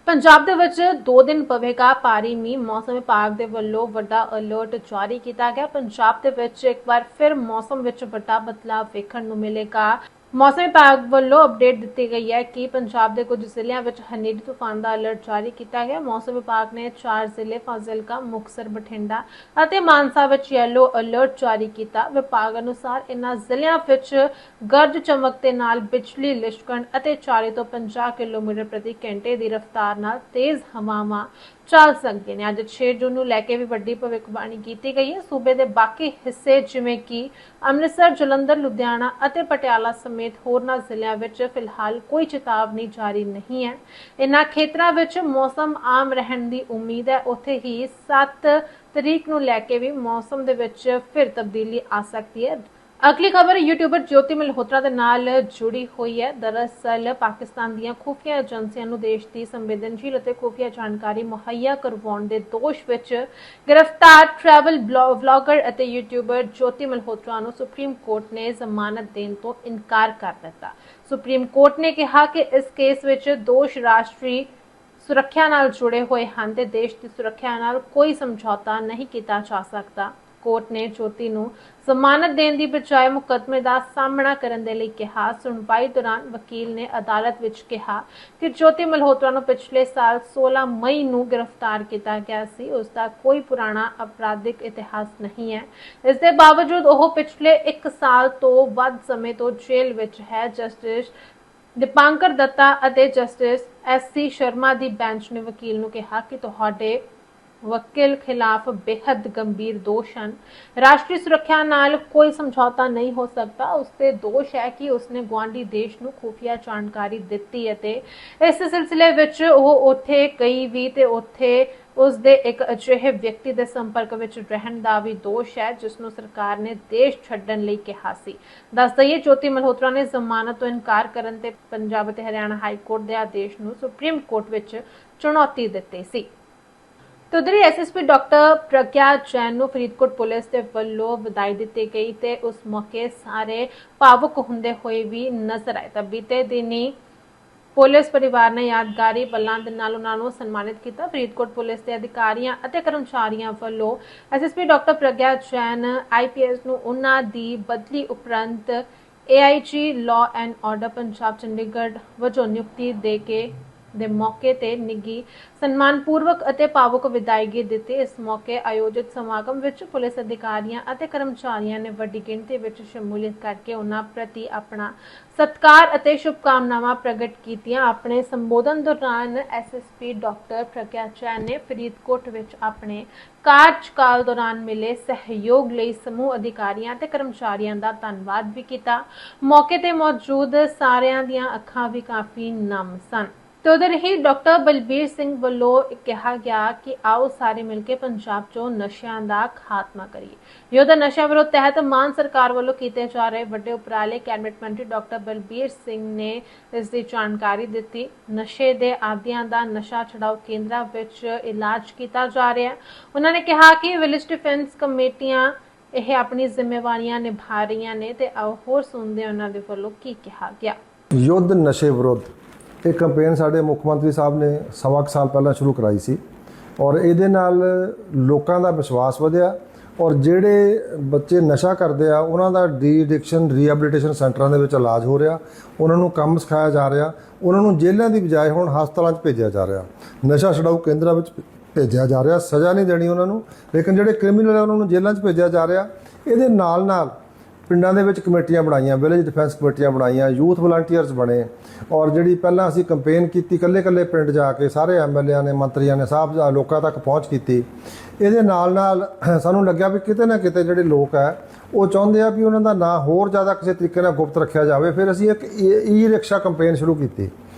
A: ਪੰਜਾਬ ਦੇ ਵਿੱਚ 2 ਦਿਨ ਪਵੇਗਾ ਭਾਰੀ ਮੀਂਹ। ਮੌਸਮ ਵਿਭਾਗ ਦੇ ਵੱਲੋਂ ਵੱਡਾ ਅਲਰਟ ਜਾਰੀ ਕੀਤਾ ਗਿਆ। ਪੰਜਾਬ ਦੇ ਵਿੱਚ ਇੱਕ ਵਾਰ ਫਿਰ ਮੌਸਮ ਵਿੱਚ ਵੱਡਾ ਬਦਲਾਅ ਵੇਖਣ ਨੂੰ ਮਿਲੇਗਾ। ਮੌਸਮ ਵਿਭਾਗ ਵੱਲੋਂ ਅਪਡੇਟ ਦਿੱਤੀ ਗਈ ਹੈ ਕਿ ਪੰਜਾਬ ਦੇ ਕੁਝ ਜ਼ਿਲ੍ਹਿਆਂ ਵਿੱਚ ਹਨੇਰੀ ਤੂਫਾਨ ਦਾ ਅਲਰਟ ਜਾਰੀ ਕੀਤਾ ਗਿਆ। ਮੌਸਮ ਵਿਭਾਗ ਨੇ 4 ਜ਼ਿਲ੍ਹੇ ਫਾਜ਼ਿਲਕਾ, ਮੁਕਤਸਰ, ਬਠਿੰਡਾ ਅਤੇ ਮਾਨਸਾ ਵਿੱਚ ਯੈਲੋ ਅਲਰਟ ਜਾਰੀ ਕੀਤਾ। ਵਿਭਾਗ ਅਨੁਸਾਰ ਇਨ੍ਹਾਂ ਜ਼ਿਲ੍ਹਿਆਂ ਵਿੱਚ ਗਰਜ ਚਮਕ ਦੇ ਨਾਲ ਬਿਜਲੀ ਲਿਸ਼ਕਣ ਅਤੇ 40 ਤੋਂ 50 ਕਿਲੋਮੀਟਰ ਪ੍ਰਤੀ ਘੰਟੇ ਦੀ ਰਫ਼ਤਾਰ ਨਾਲ ਤੇਜ਼ ਹਵਾਵਾਂ ਚੱਲ ਸਕਦੇ ਨੇ। ਅੱਜ 6 ਜੂਨ ਨੂੰ ਲੈ ਕੇ ਵੀ ਵੱਡੀ ਭਵਿੱਖਬਾਣੀ ਕੀਤੀ ਗਈ ਹੈ। ਸੂਬੇ ਦੇ ਬਾਕੀ ਹਿੱਸੇ ਜਿਵੇਂ ਕਿ ਅੰਮ੍ਰਿਤਸਰ, ਜਲੰਧਰ, ਲੁਧਿਆਣਾ ਅਤੇ ਪਟਿਆਲਾ ਸਮੇਤ ਹੋਰਨਾਂ ਜ਼ਿਲ੍ਹਿਆਂ ਵਿੱਚ ਫਿਲਹਾਲ ਕੋਈ ਚੇਤਾਵਨੀ ਜਾਰੀ ਨਹੀਂ ਹੈ। ਇਨ੍ਹਾਂ ਖੇਤਰਾਂ ਵਿੱਚ ਮੌਸਮ ਆਮ ਰਹਿਣ ਦੀ ਉਮੀਦ ਹੈ। ਉੱਥੇ ਹੀ 7 ਤਰੀਕ ਨੂੰ ਲੈ ਕੇ ਵੀ ਮੌਸਮ ਦੇ ਵਿੱਚ ਫਿਰ ਤਬਦੀਲੀ ਆ ਸਕਦੀ ਹੈ। ਅਗਲੀ ਖਬਰ ਯੂਟਿਊਬਰ ਜੋਤੀ ਮਲਹੋਤਰਾ ਦੇ ਨਾਲ ਜੁੜੀ ਹੋਈ ਹੈ। ਦਰਅਸਲ ਪਾਕਿਸਤਾਨ ਦੀਆਂ ਖੁਫੀਆ ਏਜੰਸੀਆਂ ਨੂੰ ਦੇਸ਼ ਦੀ ਸੰਵੇਦਨਸ਼ੀਲ ਅਤੇ ਖੁਫੀਆ ਜਾਣਕਾਰੀ ਮੁਹੱਈਆ ਕਰਵਾਉਣ ਦੇ ਦੋਸ਼ ਵਿੱਚ ਗ੍ਰਿਫਤਾਰ ਟਰੈਵਲ ਵਲੌਗਰ ਅਤੇ ਯੂਟਿਊਬਰ ਜੋਤੀ ਮਲਹੋਤਰਾ ਨੂੰ ਸੁਪਰੀਮ ਕੋਰਟ ਨੇ ਜ਼ਮਾਨਤ ਦੇਣ ਤੋਂ ਇਨਕਾਰ ਕਰ ਦਿੱਤਾ। ਸੁਪਰੀਮ ਕੋਰਟ ਨੇ ਕਿਹਾ ਕਿ ਇਸ ਕੇਸ ਵਿੱਚ ਦੋਸ਼ ਰਾਸ਼ਟਰੀ ਸੁਰੱਖਿਆ ਨਾਲ ਜੁੜੇ ਹੋਏ ਹਨ ਤੇ ਦੇਸ਼ ਦੀ ਸੁਰੱਖਿਆ ਨਾਲ ਕੋਈ ਸਮਝੌਤਾ ਨਹੀਂ ਕੀਤਾ ਜਾ ਸਕਦਾ। ਕੋਰਟ ਨੇ ਜੋਤੀ ਨੂੰ ਜ਼ਮਾਨਤ ਦੇਣ ਦੀ ਬਜਾਏ ਮੁਕੱਦਮੇ ਦਾ ਸਾਹਮਣਾ ਕਰਨ ਦੇ ਲਈ ਕਿਹਾ। ਸੁਣਵਾਈ ਦੌਰਾਨ ਵਕੀਲ ਨੇ ਅਦਾਲਤ ਵਿੱਚ ਕਿਹਾ ਕਿ ਜੋਤੀ ਮਲਹੋਤਰਾ ਨੂੰ ਪਿਛਲੇ ਸਾਲ 16 ਮਈ ਨੂੰ ਗ੍ਰਿਫਤਾਰ ਕੀਤਾ ਗਿਆ ਸੀ। ਉਸ ਦਾ ਕੋਈ ਪੁਰਾਣਾ ਅਪਰਾਧਿਕ ਇਤਿਹਾਸ ਨਹੀਂ ਹੈ। ਇਸ ਦੇ ਬਾਵਜੂਦ ਉਹ ਪਿਛਲੇ 1 ਸਾਲ ਤੋਂ ਵੱਧ ਸਮੇਂ ਤੋਂ ਜੇਲ੍ਹ ਵਿੱਚ ਹੈ। ਜਸਟਿਸ ਦੀਪਾਂਕਰ ਦੱਤਾ ਅਤੇ ਜਸਟਿਸ ਐਸ.ਸੀ. ਸ਼ਰਮਾ ਦੀ ਬੈਂਚ ਨੇ ਵਕੀਲ ਨੂੰ ਕਿਹਾ ਕਿ ਤੁਹਾਡੇ ਵਕੀਲ ਖਿਲਾਫ ਬੇहद ਗੰਭੀਰ ਦੋਸ਼ ਹਨ। ਰਾਸ਼ਟਰੀ ਸੁਰੱਖਿਆ ਨਾਲ ਕੋਈ ਸਮਝੌਤਾ ਨਹੀਂ ਹੋ ਸਕਦਾ। ਉਸ ਤੇ ਦੋਸ਼ ਹੈ ਕਿ ਉਸਨੇ ਗੁਆਂਢੀ ਦੇਸ਼ ਨੂੰ ਖੁਫੀਆ ਜਾਣਕਾਰੀ ਦਿੱਤੀ ਅਤੇ ਇਸ ਸਿਲਸਿਲੇ ਵਿੱਚ ਉਹ ਉੱਥੇ ਗਈ ਵੀ ਤੇ ਉੱਥੇ ਉਸ ਦੇ ਇੱਕ ਅਜਿਹੇ ਵਿਅਕਤੀ ਦੇ ਸੰਪਰਕ ਵਿੱਚ ਰਹਿਣ ਦਾ ਵੀ ਦੋਸ਼ ਹੈ ਜਿਸ ਨੂੰ ਸਰਕਾਰ ਨੇ ਦੇਸ਼ ਛੱਡਣ ਲਈ ਕਿਹਾ ਸੀ। ਦੱਸ ਦਈਏ ਜੋਤੀ ਮਲਹੋਤਰਾ ਨੇ ਜ਼ਮਾਨਤ ਤੋਂ ਇਨਕਾਰ ਕਰਨ ਤੇ ਪੰਜਾਬ ਅਤੇ ਹਰਿਆਣਾ ਹਾਈ ਕੋਰਟ ਦੇ ਆਦੇਸ਼ ਨੂੰ ਸੁਪਰੀਮ ਕੋਰਟ ਵਿੱਚ ਚੁਣੌਤੀ ਦਿੱਤੀ ਸੀ। तो उधर एसएसपी डॉक्टर प्रज्ञा जैन ਨੂੰ ਫਰੀਦਕੋਟ ਪੁਲਿਸ ਦੇ ਵੱਲੋਂ ਵਧਾਈ ਦਿੱਤੀ ਗਈ ਤੇ ਉਸ ਮੌਕੇ ਸਾਰੇ ਭਾਵੁਕ ਹੁੰਦੇ ਹੋਏ ਵੀ ਨਜ਼ਰ ਆਏ। ਤਾਂ ਬੀਤੇ ਦਿਨੀ ਪੁਲਿਸ ਪਰਿਵਾਰ ਨੇ ਯਾਦਗਾਰੀ ਪਲਾਂ ਦੇ ਨਾਲ ਉਹਨਾਂ ਨੂੰ ਸਨਮਾਨਿਤ ਕੀਤਾ। ਫਰੀਦਕੋਟ ਪੁਲਿਸ ਦੇ ਅਧਿਕਾਰੀਆਂ ਅਤੇ ਕਰਮਚਾਰੀਆਂ ਵੱਲੋਂ SSP doctor Pragya Jain IPS ਨੂੰ ਉਹਨਾਂ ਦੀ ਬਦਲੀ ਉਪਰੰਤ AIG law and order Punjab Chandigarh ਵਜੋਂ ਨਿਯੁਕਤੀ ਦੇ ਕੇ ਦੇ ਮੌਕੇ ਤੇ ਨਿੱਘੀ ਸਨਮਾਨਪੂਰਵਕ ਅਤੇ ਭਾਵੁਕ ਵਿਦਾਇਗੀ ਦਿੱਤੀ। ਇਸ ਮੌਕੇ ਆਯੋਜਿਤ ਸਮਾਗਮ ਵਿੱਚ ਪੁਲਿਸ ਅਧਿਕਾਰੀਆਂ ਅਤੇ ਕਰਮਚਾਰੀਆਂ ਨੇ ਵੱਡੀ ਗਿਣਤੀ ਵਿੱਚ ਸ਼ਮੂਲੀਅਤ ਕਰਕੇ ਉਹਨਾਂ ਪ੍ਰਤੀ ਆਪਣਾ ਸਤਿਕਾਰ ਅਤੇ ਸ਼ੁਭਕਾਮਨਾਵਾਂ ਪ੍ਰਗਟ ਕੀਤੀਆਂ। ਆਪਣੇ ਸੰਬੋਧਨ ਦੌਰਾਨ ਐਸਐਸਪੀ ਡਾਕਟਰ ਪ੍ਰਗਿਆ ਜੈਨ ਨੇ ਫਰੀਦਕੋਟ ਵਿੱਚ ਆਪਣੇ ਕਾਰਜਕਾਲ ਦੌਰਾਨ ਮਿਲੇ ਸਹਿਯੋਗ ਲਈ ਸਮੂਹ ਅਧਿਕਾਰੀਆਂ ਅਤੇ ਕਰਮਚਾਰੀਆਂ ਦਾ ਧੰਨਵਾਦ ਵੀ ਕੀਤਾ। ਮੌਕੇ ਤੇ ਮੌਜੂਦ ਸਾਰਿਆਂ ਦੀਆਂ ਅੱਖਾਂ ਵੀ ਕਾਫੀ ਨਮ ਸਨ। तो उधर ही डॉक्टर बलबीर सिंह ਵੱਲੋਂ ਕਿਹਾ ਗਿਆ ਕਿ ਆਓ ਸਾਰੇ ਮਿਲ ਕੇ ਪੰਜਾਬ 'ਚੋਂ ਨਸ਼ਿਆਂ ਦਾ ਖਾਤਮਾ ਕਰੀਏ। ਯੋਧਾ ਨਸ਼ਾ ਵਿਰੋਧ ਤਹਿਤ ਮਾਨ ਸਰਕਾਰ ਵੱਲੋਂ ਕੀਤੇ ਜਾ ਰਹੇ ਵੱਡੇ ਉਪਰਾਲੇ ਕੈਬਨਿਟ ਮੰਤਰੀ ਡਾਕਟਰ ਬਲਬੀਰ ਸਿੰਘ ਨੇ ਇਸ ਦੀ ਜਾਣਕਾਰੀ ਦਿੱਤੀ। ਨਸ਼ੇ ਦੇ ਆਦੀਆਂ ਦਾ ਨਸ਼ਾ ਛਡਾਓ ਕੇਂਦਰਾਂ ਵਿੱਚ ਇਲਾਜ ਕੀਤਾ ਜਾ ਰਿਹਾ ਹੈ। ਉਹਨਾਂ ਨੇ ਕਿਹਾ ਕਿ ਵਿਲੇਜ ਡਿਫੈਂਸ ਕਮੇਟੀਆਂ ਇਹ ਆਪਣੀ ਜ਼ਿੰਮੇਵਾਰੀਆਂ ਨਿਭਾ ਰਹੀਆਂ ਨੇ ਤੇ ਆਓ ਹੋਰ ਸੁਣਦੇ ਹਾਂ ਉਹਨਾਂ ਦੇ ਵੱਲੋਂ ਕੀ ਕਿਹਾ ਗਿਆ।
C: युद्ध नशे विरुद्ध ਇਹ ਕੰਪੇਨ ਸਾਡੇ ਮੁੱਖ ਮੰਤਰੀ ਸਾਹਿਬ ਨੇ ਸਵਾ ਕੁ ਸਾਲ ਪਹਿਲਾਂ ਸ਼ੁਰੂ ਕਰਾਈ ਸੀ ਔਰ ਇਹਦੇ ਨਾਲ ਲੋਕਾਂ ਦਾ ਵਿਸ਼ਵਾਸ ਵਧਿਆ ਔਰ ਜਿਹੜੇ ਬੱਚੇ ਨਸ਼ਾ ਕਰਦੇ ਆ ਉਹਨਾਂ ਦਾ ਡੀ ਐਡਿਕਸ਼ਨ ਰੀਹੈਬਿਲਿਟੇਸ਼ਨ ਸੈਂਟਰਾਂ ਦੇ ਵਿੱਚ ਇਲਾਜ ਹੋ ਰਿਹਾ, ਉਹਨਾਂ ਨੂੰ ਕੰਮ ਸਿਖਾਇਆ ਜਾ ਰਿਹਾ, ਉਹਨਾਂ ਨੂੰ ਜੇਲ੍ਹਾਂ ਦੀ ਬਜਾਏ ਹੁਣ ਹਸਪਤਾਲਾਂ 'ਚ ਭੇਜਿਆ ਜਾ ਰਿਹਾ, ਨਸ਼ਾ ਛਡਾਊ ਕੇਂਦਰਾਂ ਵਿੱਚ ਭੇਜਿਆ ਜਾ ਰਿਹਾ। ਸਜ਼ਾ ਨਹੀਂ ਦੇਣੀ ਉਹਨਾਂ ਨੂੰ, ਲੇਕਿਨ ਜਿਹੜੇ ਕ੍ਰਿਮੀਨਲ ਆ ਉਹਨਾਂ ਨੂੰ ਜੇਲ੍ਹਾਂ 'ਚ ਭੇਜਿਆ ਜਾ ਰਿਹਾ। ਇਹਦੇ ਨਾਲ ਨਾਲ ਪਿੰਡਾਂ ਦੇ ਵਿੱਚ ਕਮੇਟੀਆਂ ਬਣਾਈਆਂ, ਵਿਲੇਜ ਡਿਫੈਂਸ ਕਮੇਟੀਆਂ ਬਣਾਈਆਂ, ਯੂਥ ਵਲੰਟੀਅਰਸ ਬਣੇ ਔਰ ਜਿਹੜੀ ਪਹਿਲਾਂ ਅਸੀਂ ਕੰਪੇਨ ਕੀਤੀ ਇਕੱਲੇ ਪਿੰਡ ਜਾ ਕੇ ਸਾਰੇ ਐਮਐਲਏਆਂ ਨੇ ਮੰਤਰੀਆਂ ਨੇ ਸਾਹਿਬ ਲੋਕਾਂ ਤੱਕ ਪਹੁੰਚ ਕੀਤੀ। ਇਹਦੇ ਨਾਲ ਸਾਨੂੰ ਲੱਗਿਆ ਵੀ ਕਿਤੇ ਨਾ ਕਿਤੇ ਜਿਹੜੇ ਲੋਕ ਹੈ ਉਹ ਚਾਹੁੰਦੇ ਆ ਵੀ ਉਹਨਾਂ ਦਾ ਨਾਂ ਹੋਰ ਜ਼ਿਆਦਾ ਕਿਸੇ ਤਰੀਕੇ ਨਾਲ ਗੁਪਤ ਰੱਖਿਆ ਜਾਵੇ। ਫਿਰ ਅਸੀਂ ਇੱਕ ਈ ਰਿਕਸ਼ਾ ਕੰਪੇਨ ਸ਼ੁਰੂ ਕੀਤੀ।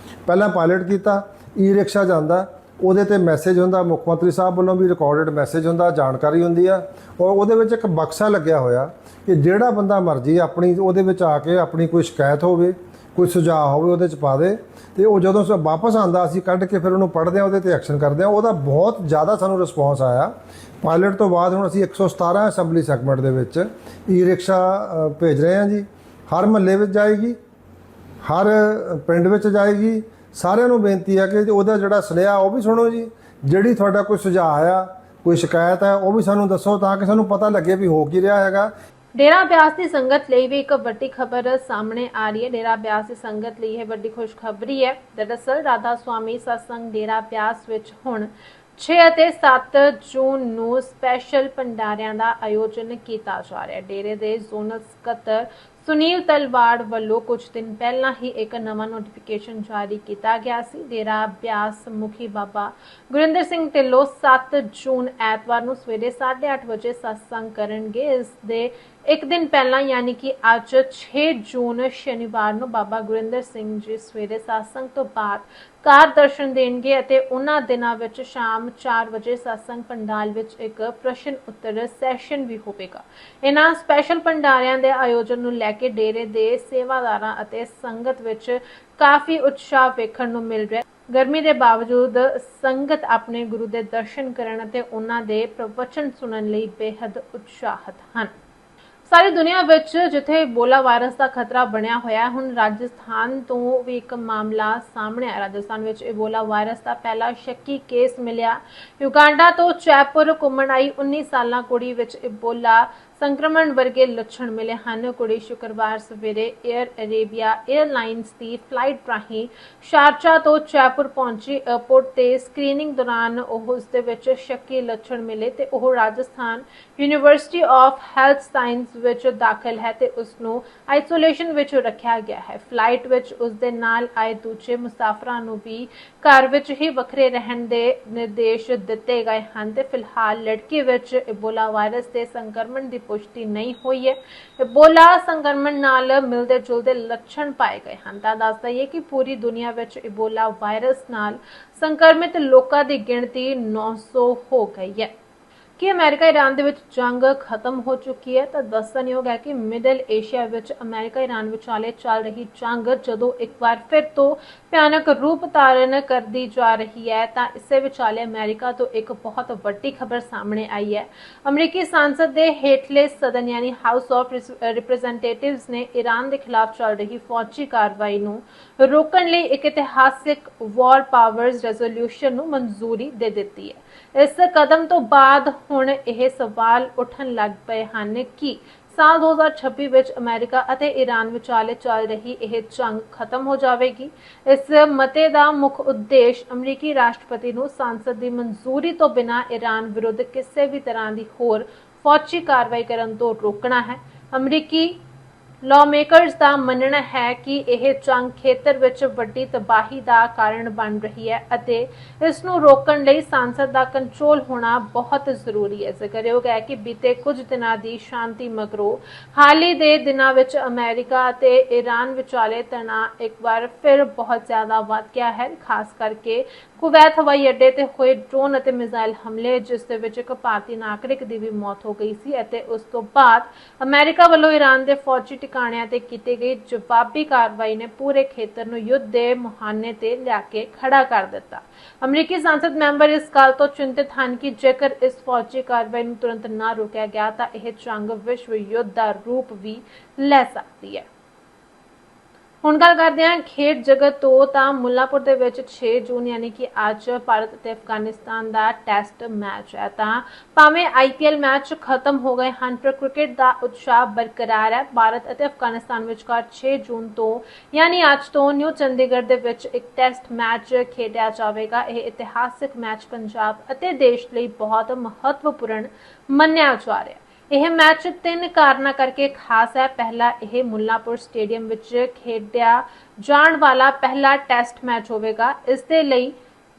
C: ਪਹਿਲਾਂ ਪਾਇਲਟ ਕੀਤਾ, ਈ ਰਿਕਸ਼ਾ ਜਾਂਦਾ, ਉਹਦੇ ਤੇ ਮੈਸੇਜ ਹੁੰਦਾ, ਮੁੱਖ ਮੰਤਰੀ ਸਾਹਿਬ ਵੱਲੋਂ ਵੀ ਰਿਕਾਰਡਡ ਮੈਸੇਜ ਹੁੰਦਾ, ਜਾਣਕਾਰੀ ਹੁੰਦੀ ਆ ਔਰ ਉਹਦੇ ਵਿੱਚ ਇੱਕ ਬਕਸਾ ਲੱਗਿਆ ਹੋਇਆ ਕਿ ਜਿਹੜਾ ਬੰਦਾ ਮਰਜ਼ੀ ਆਪਣੀ ਉਹਦੇ ਵਿੱਚ ਆ ਕੇ ਆਪਣੀ ਕੋਈ ਸ਼ਿਕਾਇਤ ਹੋਵੇ, ਕੋਈ ਸੁਝਾਅ ਹੋਵੇ ਉਹਦੇ 'ਚ ਪਾ ਦੇ ਤੇ ਉਹ ਜਦੋਂ ਵਾਪਸ ਆਉਂਦਾ ਅਸੀਂ ਕੱਢ ਕੇ ਫਿਰ ਉਹਨੂੰ ਪੜ੍ਹਦੇ ਹਾਂ, ਉਹਦੇ ਤੇ ਐਕਸ਼ਨ ਕਰਦੇ ਹਾਂ। ਉਹਦਾ ਬਹੁਤ ਜ਼ਿਆਦਾ ਸਾਨੂੰ ਰਿਸਪੌਂਸ ਆਇਆ। ਪਾਇਲਟ ਤੋਂ ਬਾਅਦ ਹੁਣ ਅਸੀਂ 117 ਅਸੈਂਬਲੀ ਸੈਗਮੈਂਟ ਦੇ ਵਿੱਚ ਈ ਰਿਕਸ਼ਾ ਭੇਜ ਰਹੇ ਹਾਂ ਜੀ। ਹਰ ਮਹੱਲੇ ਵਿੱਚ ਜਾਏਗੀ, ਹਰ ਪਿੰਡ ਵਿੱਚ ਜਾਏਗੀ। ਸਾਰਿਆਂ ਨੂੰ ਬੇਨਤੀ ਹੈ ਕਿ ਉਹਦਾ ਜਿਹੜਾ ਸੁਨੇਹਾ ਉਹ ਵੀ ਸੁਣੋ ਜੀ। ਜਿਹੜੀ ਤੁਹਾਡਾ ਕੋਈ ਸੁਝਾਅ ਆ, ਕੋਈ ਸ਼ਿਕਾਇਤ ਹੈ ਉਹ ਵੀ ਸਾਨੂੰ ਦੱਸੋ ਤਾਂ ਕਿ ਸਾਨੂੰ ਪਤਾ ਲੱਗੇ ਵੀ ਹੋ ਕੀ ਰਿਹਾ ਹੈਗਾ।
A: ਡੇਰਾ ਬਿਆਸ ਦੀ ਸੰਗਤ ਲਈ ਵੀ ਇੱਕ ਵੱਡੀ ਖਬਰ ਸਾਹਮਣੇ ਆ ਰਹੀ ਹੈ। ਡੇਰਾ ਬਿਆਸ ਦੀ ਸੰਗਤ ਲਈ ਇਹ ਵੱਡੀ ਖੁਸ਼ਖਬਰੀ ਹੈ। ਦਰਅਸਲ ਰਾਧਾ ਸੁਆਮੀ ਸਤਸੰਗ ਡੇਰਾ ਬਿਆਸ ਵਿੱਚ ਹੁਣ 6 ਅਤੇ 7 ਜੂਨ ਨੂੰ ਸਪੈਸ਼ਲ ਭੰਡਾਰਿਆਂ ਦਾ ਆਯੋਜਨ ਕੀਤਾ ਜਾ ਰਿਹਾ ਹੈ। ਡੇਰੇ ਦੇ ਜ਼ੋਨਲ ਸਕੱਤਰ ਸੁਨੀਲ ਤਲਵਾੜ ਵੱਲੋਂ ਕੁਝ ਦਿਨ ਪਹਿਲਾਂ ਹੀ ਇੱਕ ਨਵਾਂ ਨੋਟੀਫਿਕੇਸ਼ਨ ਜਾਰੀ ਕੀਤਾ ਗਿਆ ਸੀ। ਡੇਰਾ ਬਿਆਸ ਮੁਖੀ ਬਾਬਾ ਗੁਰਿੰਦਰ ਸਿੰਘ ਢਿੱਲੋਂ 7 ਜੂਨ ਐਤਵਾਰ ਨੂੰ ਸਵੇਰੇ 8:30 ਵਜੇ ਸਤਸੰਗ ਕਰਨਗੇ। ਇਸ ਦੇ ਇੱਕ ਦਿਨ ਪਹਿਲਾਂ ਯਾਨੀ ਕਿ ਅੱਜ 6 ਜੂਨ ਸ਼ਨੀਵਾਰ ਨੂੰ ਬਾਬਾ ਗੁਰਿੰਦਰ ਸਿੰਘ ਜੀ ਸਵੇਰੇ ਸਤਸੰਗ ਤੋਂ ਬਾਅਦ ਕਾਰ ਦਰਸ਼ਨ ਦੇਣਗੇ ਅਤੇ ਉਹਨਾਂ ਦਿਨਾਂ ਵਿੱਚ ਸ਼ਾਮ 4 ਵਜੇ ਸਤਸੰਗ ਪੰਡਾਲ ਵਿੱਚ ਇੱਕ ਪ੍ਰਸ਼ਨ ਉੱਤਰ ਸੈਸ਼ਨ ਵੀ ਹੋਵੇਗਾ। ਇਹਨਾਂ ਸਪੈਸ਼ਲ ਭੰਡਾਰਿਆਂ ਦੇ ਆਯੋਜਨ ਨੂੰ ਲੈ ਕੇ ਡੇਰੇ ਦੇ ਸੇਵਾਦਾਰਾਂ ਅਤੇ ਸੰਗਤ ਵਿੱਚ ਕਾਫੀ ਉਤਸ਼ਾਹ ਵੇਖਣ ਨੂੰ ਮਿਲ ਰਿਹਾ ਹੈ। ਗਰਮੀ ਦੇ ਬਾਵਜੂਦ ਸੰਗਤ ਆਪਣੇ ਗੁਰੂ ਦੇ ਦਰਸ਼ਨ ਕਰਨ ਅਤੇ ਉਹਨਾਂ ਦੇ ਪ੍ਰਵਚਨ ਸੁਣਨ ਲਈ ਬੇहद ਉਤਸ਼ਾਹਿਤ ਹਨ। ਸਾਰੀ ਦੁਨੀਆ ਵਿੱਚ ਜਿੱਥੇ ਇਬੋਲਾ ਵਾਇਰਸ ਦਾ ਖਤਰਾ ਬਣਿਆ ਹੋਇਆ ਹੈ, ਹੁਣ ਰਾਜਸਥਾਨ ਤੋਂ ਵੀ ਇੱਕ ਮਾਮਲਾ ਸਾਹਮਣੇ ਆਇਆ। ਰਾਜਸਥਾਨ ਵਿੱਚ ਇਬੋਲਾ ਵਾਇਰਸ ਦਾ ਪਹਿਲਾ ਸ਼ੱਕੀ ਕੇਸ ਮਿਲਿਆ। ਯੁਗਾਂਡਾ ਤੋਂ ਜੈਪੁਰ ਘੁੰਮਣ ਆਈ 19 ਸਾਲਾ ਕੁੜੀ ਵਿੱਚ ਇਬੋਲਾ ਸੰਕਰਮਣ ਵਰਗੇ ਲੱਛਣ ਮਿਲੇ ਹਨ। ਕੁੜੀ ਸ਼ੁੱਕਰਵਾਰ ਸਵੇਰੇ 에ਅਰ ਅਰੇਬੀਆ 에ਅਰਲਾਈਨਸ ਦੀ ਫਲਾਈਟ ਰਾਹੀਂ ਸ਼ਾਰਜਾ ਤੋਂ ਜੈਪੁਰ ਪਹੁੰਚੀ। 에ਅਰਪੋਰਟ ਤੇ ਸਕਰੀਨਿੰਗ ਦੌਰਾਨ ਉਸ ਦੇ ਵਿੱਚ ਸ਼ੱਕੀ ਲੱਛਣ ਮਿਲੇ ਤੇ ਉਹ Rajasthan university of health science ਵਿੱਚ ਦਾਖਲ ਹੈ ਤੇ ਉਸ ਨੂੰ ਆਈਸੋਲੇਸ਼ਨ ਵਿੱਚ ਰੱਖਿਆ ਗਿਆ ਹੈ। ਫਲਾਈਟ ਵਿੱਚ ਉਸ ਦੇ ਨਾਲ ਆਏ ਦੂਜੇ ਮੁਸਾਫਰਾਂ ਨੂੰ ਵੀ ਘਰ ਵਿੱਚ ਹੀ ਵੱਖਰੇ ਰਹਿਣ ਦੇ ਨਿਰਦੇਸ਼ ਦਿੱਤੇ ਗਏ ਹਨ ਤੇ ਫਿਲਹਾਲ ਲੜਕੀ ਵਿੱਚ ਇਬੋਲਾ ਵਾਇਰਸ ਦੇ ਸੰਕਰਮਣ ਦੀ ਪੁਸ਼ਟੀ ਨਹੀਂ ਹੋਈ ਹੈ। ਇਬੋਲਾ ਸੰਕਰਮਣ ਨਾਲ ਮਿਲਦੇ ਜੁਲਦੇ ਲੱਛਣ ਪਾਏ ਗਏ ਹਨ। ਤਾਂ ਦੱਸ ਦਈਏ ਕਿ ਪੂਰੀ ਦੁਨੀਆ ਵਿੱਚ ਇਬੋਲਾ ਵਾਇਰਸ ਨਾਲ ਸੰਕਰਮਿਤ ਲੋਕਾਂ ਦੀ ਗਿਣਤੀ 900 ਹੋ ਗਈ ਹੈ। ਕਿ ਅਮਰੀਕਾ ਈਰਾਨ ਦੇ ਵਿੱਚ ਜੰਗ ਖਤਮ ਹੋ ਚੁੱਕੀ ਹੈ ਤਾਂ ਦੱਸਣਯੋਗ ਹੈ ਕਿ ਮਿਡਲ ਏਸ਼ੀਆ ਵਿੱਚ ਅਮਰੀਕਾ ਈਰਾਨ ਵਿਚਾਲੇ ਚੱਲ ਰਹੀ ਜੰਗ ਜਦੋਂ ਇੱਕ ਵਾਰ ਫਿਰ ਤੋਂ ਭਿਆਨਕ ਰੂਪ ਧਾਰਨ ਕਰਦੀ ਜਾ ਰਹੀ ਹੈ ਤਾਂ ਇਸੇ ਵਿਚਾਲੇ ਅਮਰੀਕਾ ਤੋਂ ਇੱਕ ਬਹੁਤ ਵੱਡੀ ਖਬਰ ਸਾਹਮਣੇ ਆਈ ਹੈ। ਅਮਰੀਕੀ ਸੰਸਦ ਦੇ ਹੇਠਲੇ ਸਦਨ ਯਾਨੀ ਹਾਊਸ ਆਫ ਰਿਪਰੈਜ਼ੈਂਟੇਟਿਵਸ ਨੇ ਈਰਾਨ ਦੇ ਖਿਲਾਫ ਚੱਲ ਰਹੀ ਫੌਜੀ ਕਾਰਵਾਈ ਨੂੰ ਰੋਕਣ ਲਈ ਇੱਕ ਇਤਿਹਾਸਿਕ ਵਾਰ ਪਾਵਰਸ ਰੈਜ਼ੋਲੂਸ਼ਨ ਨੂੰ ਮਨਜ਼ੂਰੀ ਦੇ ਦਿੱਤੀ ਹੈ। ਇਸ ਕਦਮ ਤੋਂ ਬਾਅਦ ਹੁਣ ਇਹ ਸਵਾਲ ਉੱਠਣ ਲੱਗ ਪਏ ਹਨ ਕਿ ਸਾਲ 2026 ਵਿੱਚ ਅਮਰੀਕਾ ਅਤੇ ਈਰਾਨ ਵਿਚਾਲੇ ਚੱਲ ਰਹੀ ਇਹ ਜੰਗ ਖਤਮ ਹੋ ਜਾਵੇਗੀ। ਇਸ ਮਤੇ ਦਾ ਮੁੱਖ ਉਦੇਸ਼ ਅਮਰੀਕੀ ਰਾਸ਼ਟਰਪਤੀ ਨੂੰ ਸੰਸਦ ਦੀ ਮਨਜ਼ੂਰੀ ਤੋਂ ਬਿਨਾਂ ਈਰਾਨ ਵਿਰੁੱਧ ਕਿਸੇ ਵੀ ਤਰ੍ਹਾਂ ਦੀ ਹੋਰ ਫੌਜੀ ਕਾਰਵਾਈ ਕਰਨ ਤੋਂ ਰੋਕਣਾ ਹੈ। ਅਮਰੀਕੀ ਲਾਅਮੇਕਰਸ ਦਾ ਮੰਨਣਾ ਹੈ ਕਿ ਇਹ ਜੰਗ ਖੇਤਰ ਵਿੱਚ ਵੱਡੀ ਤਬਾਹੀ ਦਾ ਕਾਰਨ ਬਣ ਰਹੀ ਹੈ ਅਤੇ ਇਸ ਨੂੰ ਰੋਕਣ ਲਈ ਸੰਸਦ ਦਾ ਕੰਟਰੋਲ ਹੋਣਾ ਬਹੁਤ ਜ਼ਰੂਰੀ ਹੈ। ਜ਼ਿਕਰਯੋਗ ਹੈ ਕਿ ਬੀਤੇ ਕੁਝ ਦਿਨਾਂ ਦੀ ਸ਼ਾਂਤੀ ਮਗਰੋਂ ਹਾਲ ਹੀ ਦੇ ਦਿਨਾਂ ਵਿੱਚ ਅਮਰੀਕਾ ਅਤੇ ਈਰਾਨ ਵਿਚਾਲੇ ਤਣਾਅ ਇੱਕ ਵਾਰ ਫਿਰ ਬਹੁਤ ਜ਼ਿਆਦਾ ਵੱਧ ਗਿਆ ਹੈ। ਖਾਸ ਕਰਕੇ ਕੁਵੈਤ ਹਵਾਈ ਅੱਡੇ ਤੇ ਹੋਏ ਡਰੋਨ ਅਤੇ ਮਿਜ਼ਾਈਲ ਹਮਲੇ ਜਿਸ ਦੇ ਵਿੱਚ ਇੱਕ ਭਾਰਤੀ ਨਾਗਰਿਕ ਦੀ ਵੀ ਮੌਤ ਹੋ ਗਈ ਸੀ ਅਤੇ ਉਸ ਤੋਂ ਬਾਅਦ ਅਮਰੀਕਾ ਵੱਲੋਂ ਈਰਾਨ ਦੇ ਫੌਜੀ ਟਿਕਾਣਿਆਂ ਤੇ ਕੀਤੀ ਗਈ ਜਵਾਬੀ ਕਾਰਵਾਈ ਨੇ ਪੂਰੇ ਖੇਤਰ ਨੂੰ ਯੁੱਧ ਦੇ ਮੁਹਾਨੇ ਤੇ ਲਿਆ ਕੇ ਖੜਾ ਕਰ ਦਿੱਤਾ। ਅਮਰੀਕੀ ਸੰਸਦ ਮੈਂਬਰ ਇਸ ਗੱਲ ਤੋਂ ਚਿੰਤਿਤ ਹਨ ਕਿ ਜੇਕਰ ਇਸ ਫੌਜੀ ਕਾਰਵਾਈ ਨੂੰ ਤੁਰੰਤ ਨਾ ਰੋਕਿਆ ਗਿਆ ਤਾਂ ਇਹ ਜੰਗ ਵਿਸ਼ਵ ਯੁੱਧ ਦਾ ਰੂਪ ਵੀ ਲੈ ਸਕਦੀ ਹੈ। ਹੁਣ ਗੱਲ ਕਰਦੇ ਹਾਂ ਖੇਡ ਜਗਤ ਤੋਂ ਤਾਂ ਮੁੱਲਾਂਪੁਰ ਦੇ ਵਿੱਚ 6 ਜੂਨ ਯਾਨੀ ਕਿ ਅੱਜ ਭਾਰਤ ਅਤੇ ਅਫਗਾਨਿਸਤਾਨ ਦਾ ਟੈਸਟ ਮੈਚ ਹੈ। ਤਾਂ ਭਾਵੇਂ IPL ਮੈਚ ਖਤਮ ਹੋ ਗਏ ਹਨ ਪਰ ਕ੍ਰਿਕਟ ਦਾ ਉਤਸ਼ਾਹ ਬਰਕਰਾਰ ਹੈ। ਭਾਰਤ ਅਤੇ ਅਫਗਾਨਿਸਤਾਨ ਵਿਚਕਾਰ 6 ਜੂਨ ਤੋਂ ਯਾਨੀ ਅੱਜ ਤੋਂ ਨਿਊ ਚੰਡੀਗੜ੍ਹ ਦੇ ਵਿੱਚ ਇੱਕ ਟੈਸਟ ਮੈਚ ਖੇਡਿਆ ਜਾਵੇਗਾ। ਇਹ ਇਤਿਹਾਸਿਕ ਮੈਚ ਪੰਜਾਬ ਅਤੇ ਦੇਸ਼ ਲਈ ਬਹੁਤ ਮਹੱਤਵਪੂਰਨ ਮੰਨਿਆ ਜਾ ਰਿਹਾ ਹੈ। ਇਹ ਮੈਚ 3 ਕਾਰਨਾਂ ਕਰਕੇ ਖਾਸ ਹੈ। ਪਹਿਲਾ, ਇਹ ਮੁੱਲਾਂਪੁਰ ਸਟੇਡੀਅਮ ਵਿੱਚ ਖੇਡਿਆ ਜਾਣ ਵਾਲਾ ਪਹਿਲਾ ਟੈਸਟ ਮੈਚ ਹੋਵੇਗਾ। ਇਸ ਦੇ ਲਈ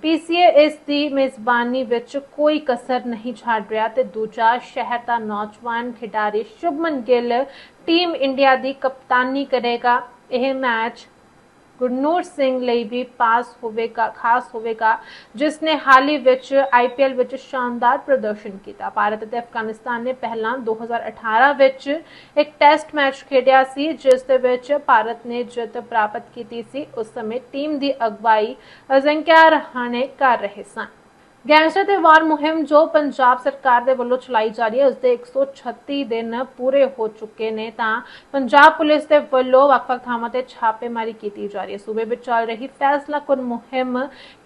A: PCA ਇਸ ਦੀ ਮੇਜ਼ਬਾਨੀ ਵਿੱਚ ਕੋਈ ਕਸਰ ਨਹੀਂ ਛੱਡ ਰਿਹਾ ਤੇ ਦੂਜਾ, ਸ਼ਹਿਰ ਦਾ ਨੌਜਵਾਨ ਖਿਡਾਰੀ ਸ਼ੁਭਮਨ ਗਿੱਲ ਟੀਮ ਇੰਡੀਆ ਦੀ ਕਪਤਾਨੀ ਕਰੇਗਾ। ਇਹ ਮੈਚ ਗੁਰਨੂਰ ਸਿੰਘ ਲਈ ਵੀ ਖਾਸ ਹੋਵੇਗਾ ਜਿਸ ਨੇ ਹਾਲ ਹੀ ਵਿੱਚ IPL ਵਿੱਚ ਸ਼ਾਨਦਾਰ ਪ੍ਰਦਰਸ਼ਨ ਕੀਤਾ। ਭਾਰਤ ਅਤੇ ਅਫਗਾਨਿਸਤਾਨ ਨੇ ਪਹਿਲਾਂ 2018 ਵਿੱਚ ਇੱਕ ਟੈਸਟ ਮੈਚ ਖੇਡਿਆ ਸੀ ਜਿਸ ਦੇ ਵਿੱਚ ਭਾਰਤ ਨੇ ਜਿੱਤ ਪ੍ਰਾਪਤ ਕੀਤੀ ਸੀ। ਉਸ ਸਮੇਂ ਟੀਮ ਦੀ ਅਗਵਾਈ ਅਜੰਕਿਆ ਰਹਾਣੇ ਕਰ ਰਹੇ ਸਨ। ਗੈਂਗਸਟਰ ਤੇ ਵਾਰ ਮੁਹਿੰਮ ਜੋ ਪੰਜਾਬ ਸਰਕਾਰ ਦੇ ਵੱਲੋਂ ਚਲਾਈ ਜਾ ਰਹੀ ਹੈ ਉਸ ਦੇ 136 ਦਿਨ ਪੂਰੇ ਹੋ ਚੁੱਕੇ ਨੇ ਤਾਂ ਪੰਜਾਬ ਪੁਲਿਸ ਦੇ ਵੱਲੋਂ ਵੱਖ-ਵੱਖ ਥਾਵਾਂ ਤੇ ਛਾਪੇਮਾਰੀ ਕੀਤੀ ਜਾ ਰਹੀ ਹੈ। ਸੂਬੇ ਵਿੱਚ ਚੱਲ ਰਹੀ ਫੈਸਲਾਕੁਨ ਮੁਹਿੰਮ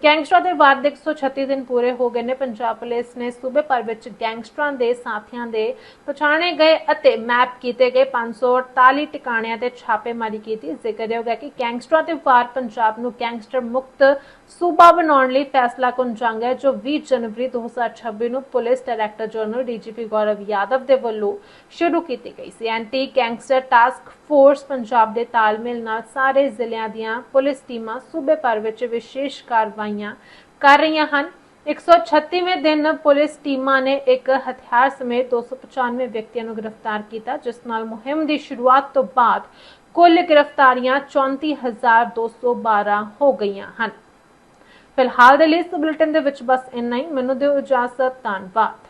A: ਗੈਂਗਸਟਰਾਂ ਦੇ ਵਾਰ ਦੇ 136 ਦਿਨ ਪੂਰੇ ਹੋ ਗਏ ਨੇ। ਪੰਜਾਬ ਪੁਲਿਸ ਨੇ ਸੂਬੇ ਭਰ ਵਿੱਚ ਗੈਂਗਸਟਰਾਂ ਦੇ ਸਾਥੀਆਂ ਦੇ ਪਛਾਣੇ ਗਏ ਅਤੇ ਮੈਪ ਕੀਤੇ ਗਏ 548 ਟਿਕਾਣਿਆਂ ਤੇ ਛਾਪੇਮਾਰੀ ਕੀਤੀ। ਜ਼ਿਕਰਯੋਗ ਹੈ ਕਿ ਗੈਂਗਸਟਰਾਂ ਤੇ ਵਾਰ ਪੰਜਾਬ ਨੂੰ ਗੈਂਗਸਟਰ ਮੁਕਤ ਸੂਬਾ ਬਣਾਉਣ ਲਈ ਫੈਸਲਾਕੁਨ ਜੰਗ ਹੈ ਜੋ 20 ਜਨਵਰੀ 2026 ਨੂੰ police director general DGP Gaurav Yadav ਦੇ ਵੱਲੋਂ ਸ਼ੁਰੂ ਕੀਤੀ ਗਈ ਸੀ। Anti gangster task force Punjab ਦੇ ਤਾਲਮੇਲ ਨਾਲ ਸਾਰੇ ਜ਼ਿਲ੍ਹਿਆਂ ਦੀਆਂ ਪੁਲਿਸ ਟੀਮਾਂ ਸੂਬੇ ਭਰ ਵਿੱਚ ਵਿਸ਼ੇਸ਼ ਕਾਰਵਾਈਆਂ ਕਰ ਰਹੀਆਂ ਹਨ। 136ਵੇਂ ਦਿਨ ਪੁਲਿਸ ਟੀਮਾਂ ਨੇ ਇੱਕ ਹਥਿਆਰ ਸਮੇਤ 295 ਵਿਅਕਤੀਆਂ ਨੂੰ ਗ੍ਰਿਫਤਾਰ ਕੀਤਾ ਜਿਸ ਨਾਲ ਮੁਹਿੰਮ ਦੀ ਸ਼ੁਰੂਆਤ ਤੋਂ ਬਾਅਦ ਕੁੱਲ ਗ੍ਰਿਫਤਾਰੀਆਂ 34,212 ਹੋ ਗਈਆਂ ਹਨ। ਫਿਲਹਾਲ ਦੇ ਲਈ ਇਸ ਬੁਲੇਟਿਨ ਦੇ ਵਿੱਚ ਬਸ ਇੰਨਾ ਹੀ। ਮੈਨੂੰ ਦਿਓ ਇਜਾਜ਼ਤ। ਧੰਨਵਾਦ।